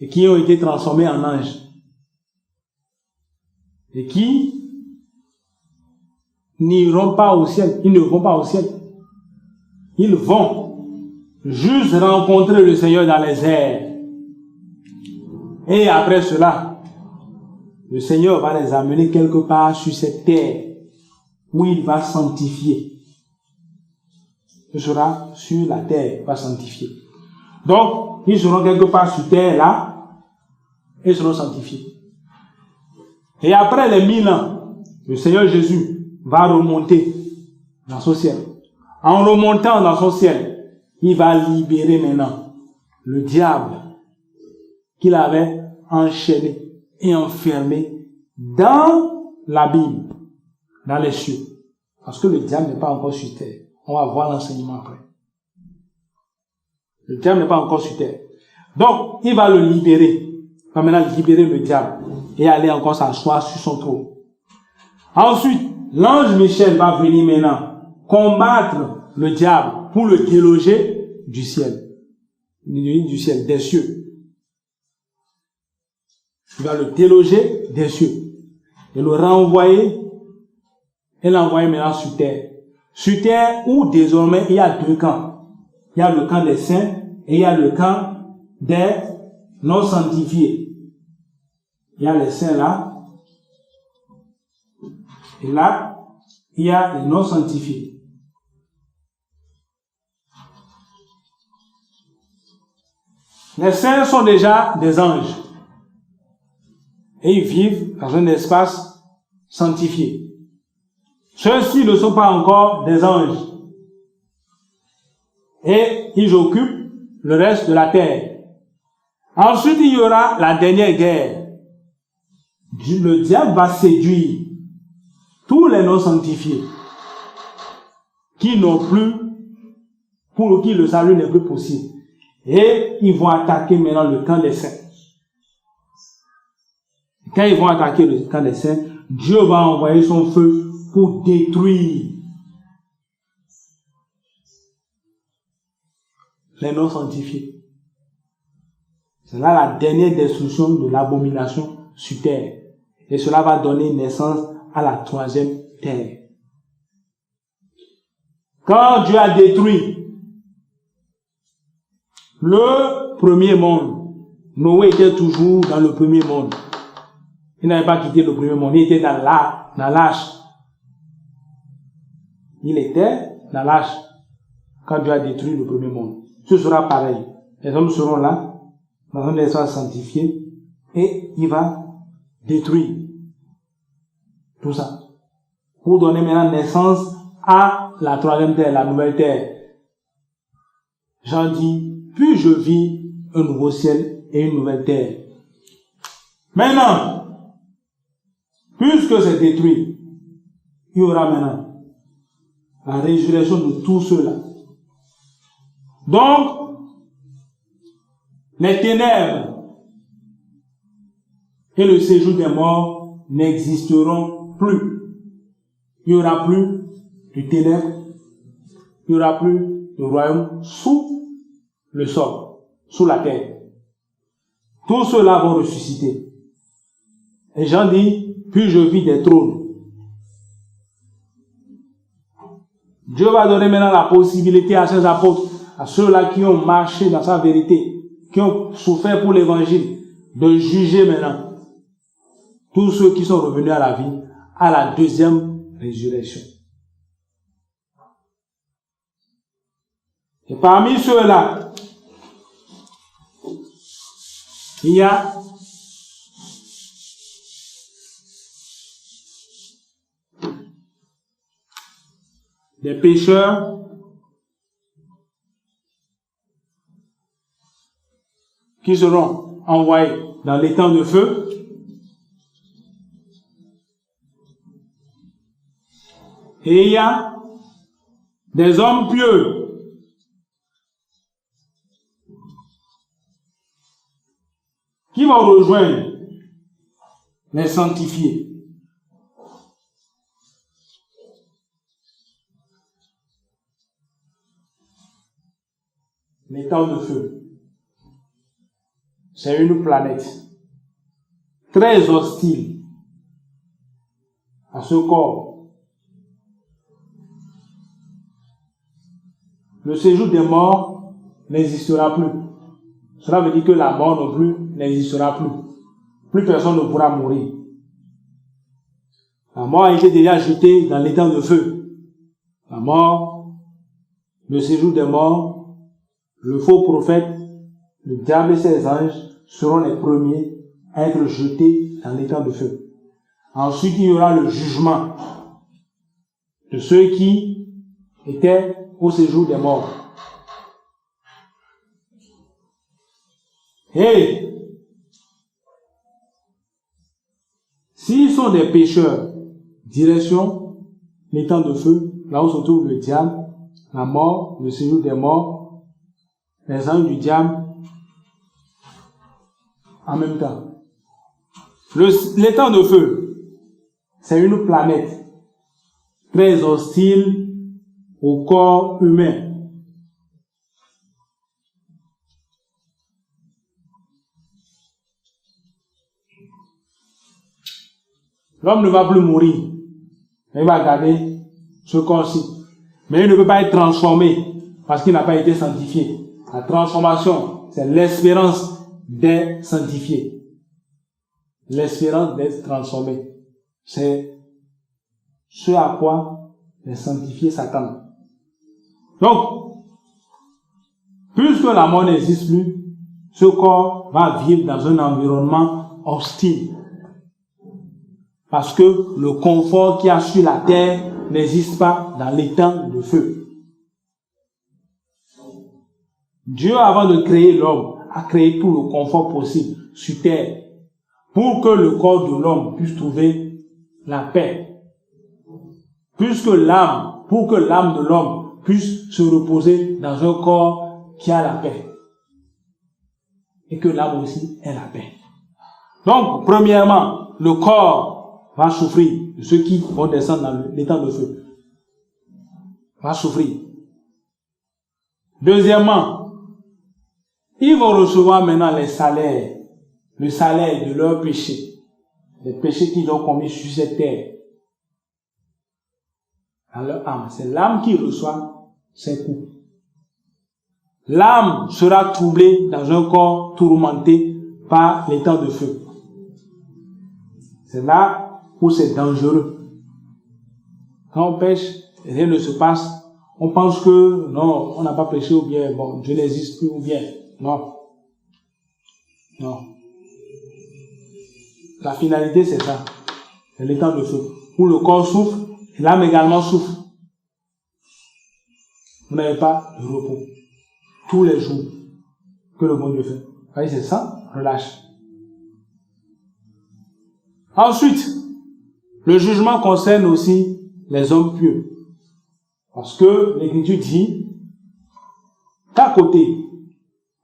et qui ont été transformés en anges et qui n'iront pas au ciel. Ils ne vont pas au ciel. Ils vont juste rencontrer le Seigneur dans les airs. Et après cela, le Seigneur va les amener quelque part sur cette terre où il va sanctifier. Ce sera sur la terre, il va sanctifier. Donc, ils seront quelque part sur terre là et seront sanctifiés. Et après les 1000 ans, le Seigneur Jésus va remonter dans son ciel. En remontant dans son ciel, il va libérer maintenant le diable qu'il avait enchaîné et enfermé dans la Bible, dans les cieux. Parce que le diable n'est pas encore sur terre. On va voir l'enseignement après. Le diable n'est pas encore sur terre. Donc, il va le libérer. Il va maintenant libérer le diable et aller encore s'asseoir sur son trône. Ensuite, l'ange Michel va venir maintenant combattre le diable pour le déloger du ciel. Du ciel, des cieux. Il va le déloger des cieux. Et le renvoyer et l'envoyer maintenant sur terre. Sur terre où désormais il y a deux camps. Il y a le camp des saints et il y a le camp des non sanctifiés. Il y a les saints là. Et là, il y a les non sanctifiés. Les saints sont déjà des anges. Et ils vivent dans un espace sanctifié. Ceux-ci ne sont pas encore des anges. Et ils occupent le reste de la terre. Ensuite, il y aura la dernière guerre. Le diable va séduire tous les non sanctifiés qui n'ont plus, pour qui le salut n'est plus possible. Et ils vont attaquer maintenant le camp des saints. Quand ils vont attaquer le camp des saints, Dieu va envoyer son feu pour détruire les non sanctifiés. C'est là la dernière destruction de l'abomination sur terre. Et cela va donner naissance à la troisième terre. Quand Dieu a détruit le premier monde, Noé était toujours dans le premier monde. Il n'avait pas quitté le premier monde, il était dans l'arche. Il était dans l'arche quand Dieu a détruit le premier monde. Ce sera pareil. Les hommes seront là, dans un espace sanctifié, et il va détruire tout ça. Pour donner maintenant naissance à la troisième terre, la nouvelle terre. Jean dit, puis je vis un nouveau ciel et une nouvelle terre. Maintenant, puisque c'est détruit, il y aura maintenant la résurrection de tous ceux-là. Donc, les ténèbres et le séjour des morts n'existeront plus. Il n'y aura plus de ténèbres, il n'y aura plus le royaume sous le sol, sous la terre. Tous ceux-là vont ressusciter. Et Jean dit, puis je vis des trônes. Dieu va donner maintenant la possibilité à ses apôtres, à ceux-là qui ont marché dans sa vérité, qui ont souffert pour l'évangile, de juger maintenant tous ceux qui sont revenus à la vie à la deuxième résurrection. Et parmi ceux-là, il y a des pécheurs qui seront envoyés dans l'étang de feu. Et il y a des hommes pieux qui vont rejoindre les sanctifiés. L'étang de feu, c'est une planète très hostile à ce corps. Le séjour des morts n'existera plus. Cela veut dire que la mort non plus n'existera plus. Plus personne ne pourra mourir. La mort a été déjà jetée dans l'étang de feu. La mort, le séjour des morts, le faux prophète, le diable et ses anges seront les premiers à être jetés dans l'étang de feu. Ensuite, il y aura le jugement de ceux qui étaient au séjour des morts. Et s'ils sont des pécheurs, direction l'étang de feu, là où se trouve le diable, la mort, le séjour des morts, les anges du diable, en même temps. L'étang de feu, c'est une planète très hostile au corps humain. L'homme ne va plus mourir. Il va garder ce corps-ci. Mais il ne peut pas être transformé parce qu'il n'a pas été sanctifié. La transformation, c'est l'espérance d'être sanctifié. L'espérance d'être transformé. C'est ce à quoi les sanctifiés s'attendent. Donc, puisque la mort n'existe plus, ce corps va vivre dans un environnement hostile. Parce que le confort qu'il y a sur la terre n'existe pas dans l'étang de feu. Dieu, avant de créer l'homme, a créé tout le confort possible sur terre pour que le corps de l'homme puisse trouver la paix. Pour que l'âme de l'homme puisse se reposer dans un corps qui a la paix. Et que l'âme aussi ait la paix. Donc, premièrement, le corps va souffrir de ceux qui vont descendre dans l'étang de feu. Va souffrir. Deuxièmement, ils vont recevoir maintenant les salaires, le salaire de leurs péchés, les péchés qu'ils ont commis sur cette terre, dans leur âme. C'est l'âme qui reçoit ses coups. L'âme sera troublée dans un corps tourmenté par l'étang de feu. C'est là où c'est dangereux. Quand on pêche, rien ne se passe. On pense que non, on n'a pas péché ou bien bon, Dieu n'existe plus ou bien. Non. Non. La finalité, c'est ça. C'est l'étang de feu. Où le corps souffre, et l'âme également souffre. Vous n'avez pas de repos. Tous les jours que le bon Dieu fait. Vous voyez, c'est ça, relâche. Ensuite, le jugement concerne aussi les hommes pieux. Parce que l'Écriture dit qu'à côté,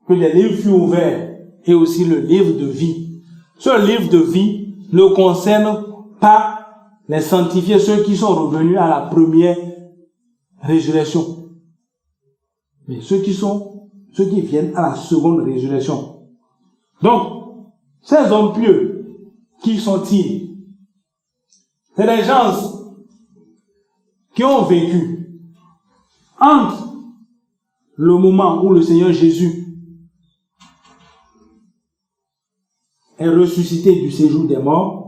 que les livres furent ouverts et aussi le livre de vie. Ce livre de vie ne concerne pas les sanctifiés, ceux qui sont revenus à la première résurrection. mais ceux qui viennent à la seconde résurrection. Donc, ces hommes pieux, qui sont-ils? C'est des gens qui ont vécu entre le moment où le Seigneur Jésus est ressuscité du séjour des morts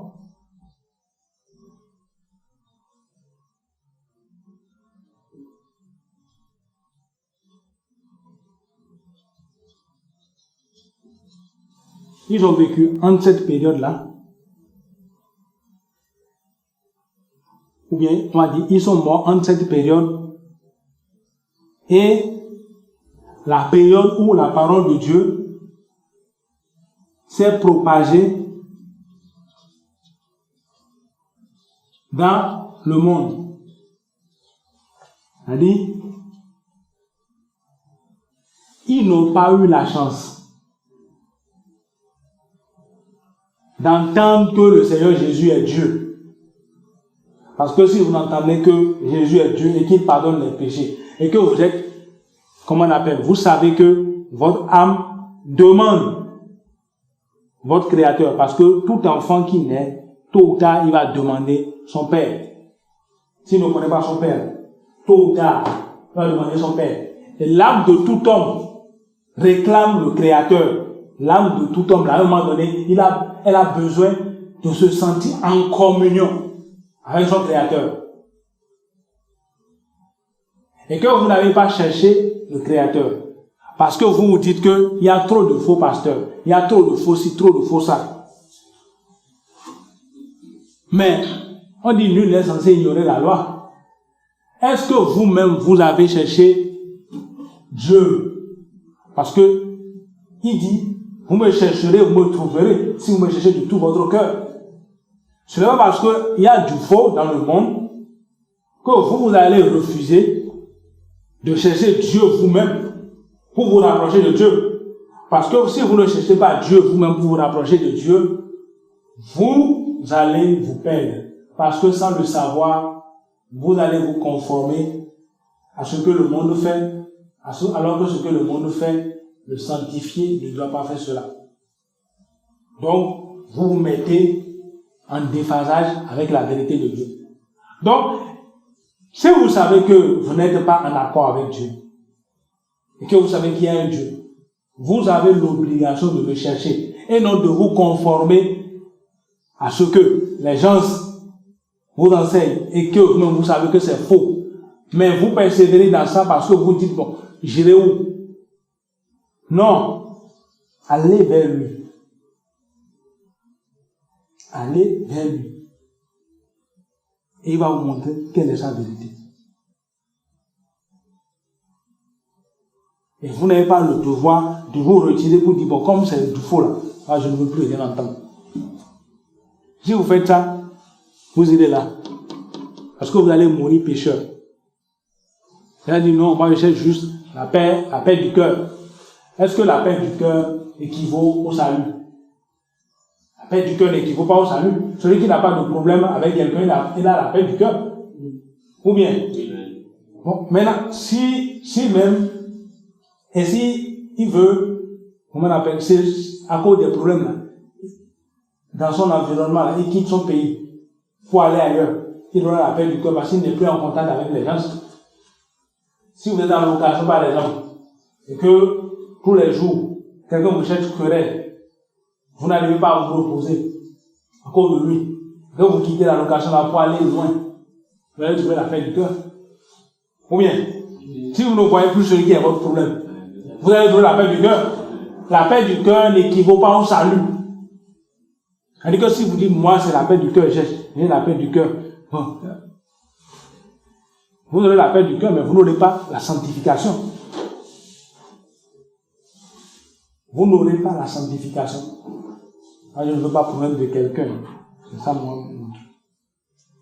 ils ont vécu entre cette période-là, ou bien on va dire ils sont morts entre cette période et la période où la parole de Dieu s'est propagée dans le monde. C'est-à-dire, ils n'ont pas eu la chance d'entendre que le Seigneur Jésus est Dieu. Parce que si vous n'entendez que Jésus est Dieu et qu'il pardonne les péchés, et que vous êtes, comment on appelle, vous savez que votre âme demande votre Créateur, parce que tout enfant qui naît, tôt ou tard, il va demander son Père. S'il ne connaît pas son Père, tôt ou tard, il va demander son Père. Et l'âme de tout homme réclame le Créateur. L'âme de tout homme, là, à un moment donné, elle a besoin de se sentir en communion avec son Créateur. Et que vous n'avez pas cherché le Créateur. Parce que vous vous dites qu'il y a trop de faux pasteurs, il y a trop de faux ci, trop de faux ça. Mais, on dit nul n'est censé ignorer la loi. Est-ce que vous-même, vous avez cherché Dieu? Parce que, il dit, vous me chercherez, vous me trouverez, si vous me cherchez de tout votre cœur. Ce n'est pas parce qu'il y a du faux dans le monde que vous allez refuser de chercher Dieu vous-même pour vous rapprocher de Dieu. Parce que si vous ne cherchez pas Dieu vous-même pour vous rapprocher de Dieu, vous allez vous perdre. Parce que sans le savoir, vous allez vous conformer à ce que le monde fait, alors que ce que le monde fait, le sanctifié ne doit pas faire cela. Donc, vous vous mettez en déphasage avec la vérité de Dieu. Donc, si vous savez que vous n'êtes pas en accord avec Dieu, et que vous savez qu'il y a un Dieu, vous avez l'obligation de le chercher, et non de vous conformer à ce que les gens vous enseignent, et que vous savez que c'est faux. Mais vous persévérez dans ça parce que vous dites, bon, j'irai où? Non, allez vers lui. Allez vers lui. Et il va vous montrer quelle est sa vérité. Et vous n'avez pas le devoir de vous retirer pour dire, bon, comme c'est du faux là, je ne veux plus rien entendre. Si vous faites ça, vous irez là. Parce que vous allez mourir pécheur. C'est-à-dire, non, moi je cherche juste la paix du cœur. Est-ce que la paix du cœur équivaut au salut? La paix du cœur n'équivaut pas au salut. Celui qui n'a pas de problème avec quelqu'un, il a la paix du cœur. Ou bien? Bon, maintenant, si même, et si il veut, comment on appelle, c'est à cause des problèmes là, dans son environnement là, il quitte son pays pour aller ailleurs. Il aura la paix du cœur parce qu'il n'est plus en contact avec les gens. Si vous êtes en location par exemple, et que tous les jours, quelqu'un vous cherche querelle, vous n'arrivez pas à vous reposer à cause de lui, que vous quittez la location là pour aller loin, vous allez trouver la paix du cœur. Ou bien, si vous ne voyez plus celui qui est votre problème, vous allez trouver la paix du cœur. La paix du cœur n'équivaut pas au salut. C'est-à-dire que si vous dites, moi c'est la paix du cœur, j'ai la paix du cœur. Bon. Vous aurez la paix du cœur, mais vous n'aurez pas la sanctification. Vous n'aurez pas la sanctification. Moi, je ne veux pas problème de quelqu'un. C'est ça, moi.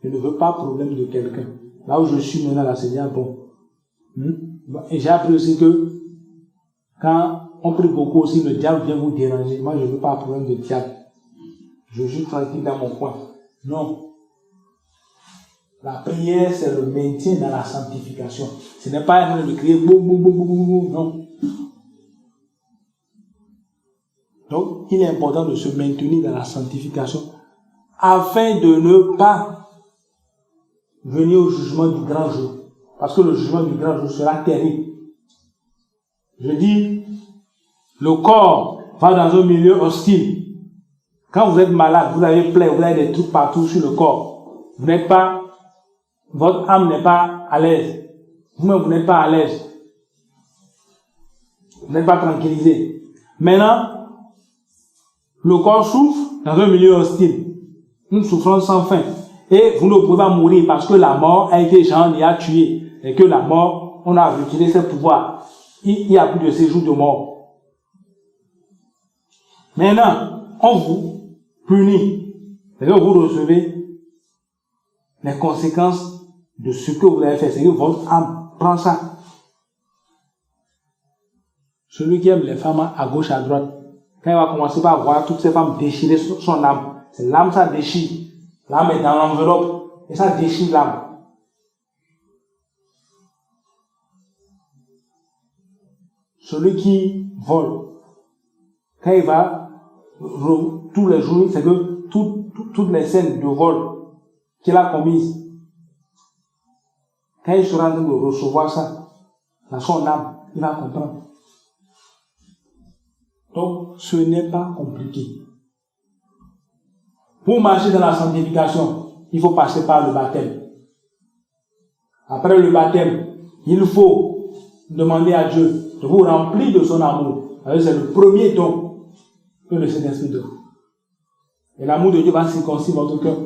Je ne veux pas problème de quelqu'un. Là où je suis maintenant, là, c'est bien bon. Et j'ai appris aussi que quand on prie beaucoup aussi, le diable vient vous déranger. Moi, je ne veux pas problème de diable. Je suis tranquille dans mon coin. Non. La prière, c'est le maintien dans la sanctification. Ce n'est pas un de crier boum, boum, boum, boum, boum, non. Donc, il est important de se maintenir dans la sanctification afin de ne pas venir au jugement du grand jour. Parce que le jugement du grand jour sera terrible. Je dis, le corps va dans un milieu hostile. Quand vous êtes malade, vous avez plaie, vous avez des trucs partout sur le corps. Vous n'êtes pas, votre âme n'est pas à l'aise. Vous-même, vous n'êtes pas à l'aise. Vous n'êtes pas tranquillisé. Maintenant, le corps souffre dans un milieu hostile. Une souffrance sans fin. Et vous ne pouvez pas mourir parce que la mort a été genre, il a tué. Et que la mort, on a retiré ses pouvoirs. Il n'y a plus de séjour de mort. Maintenant, on vous punit. Et que vous recevez les conséquences de ce que vous avez fait. C'est que votre âme prend ça. Celui qui aime les femmes à gauche, à droite, quand il va commencer par voir toutes ces femmes déchirer son âme, c'est l'âme, ça déchire. L'âme est dans l'enveloppe et ça déchire l'âme. Celui qui vole, quand il va, tous les jours, c'est que toutes les scènes de vol qu'il a commises, quand il sera en train de recevoir ça, dans son âme, il va comprendre. Donc, ce n'est pas compliqué. Pour marcher dans la sanctification, il faut passer par le baptême. Après le baptême, il faut demander à Dieu de vous remplir de son amour. C'est le premier don que le Saint-Esprit donne. Et l'amour de Dieu va circoncire votre cœur.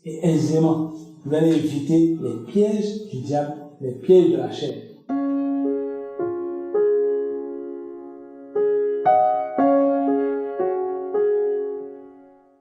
Et aisément, vous allez éviter les pièges du diable, les pièges de la chair.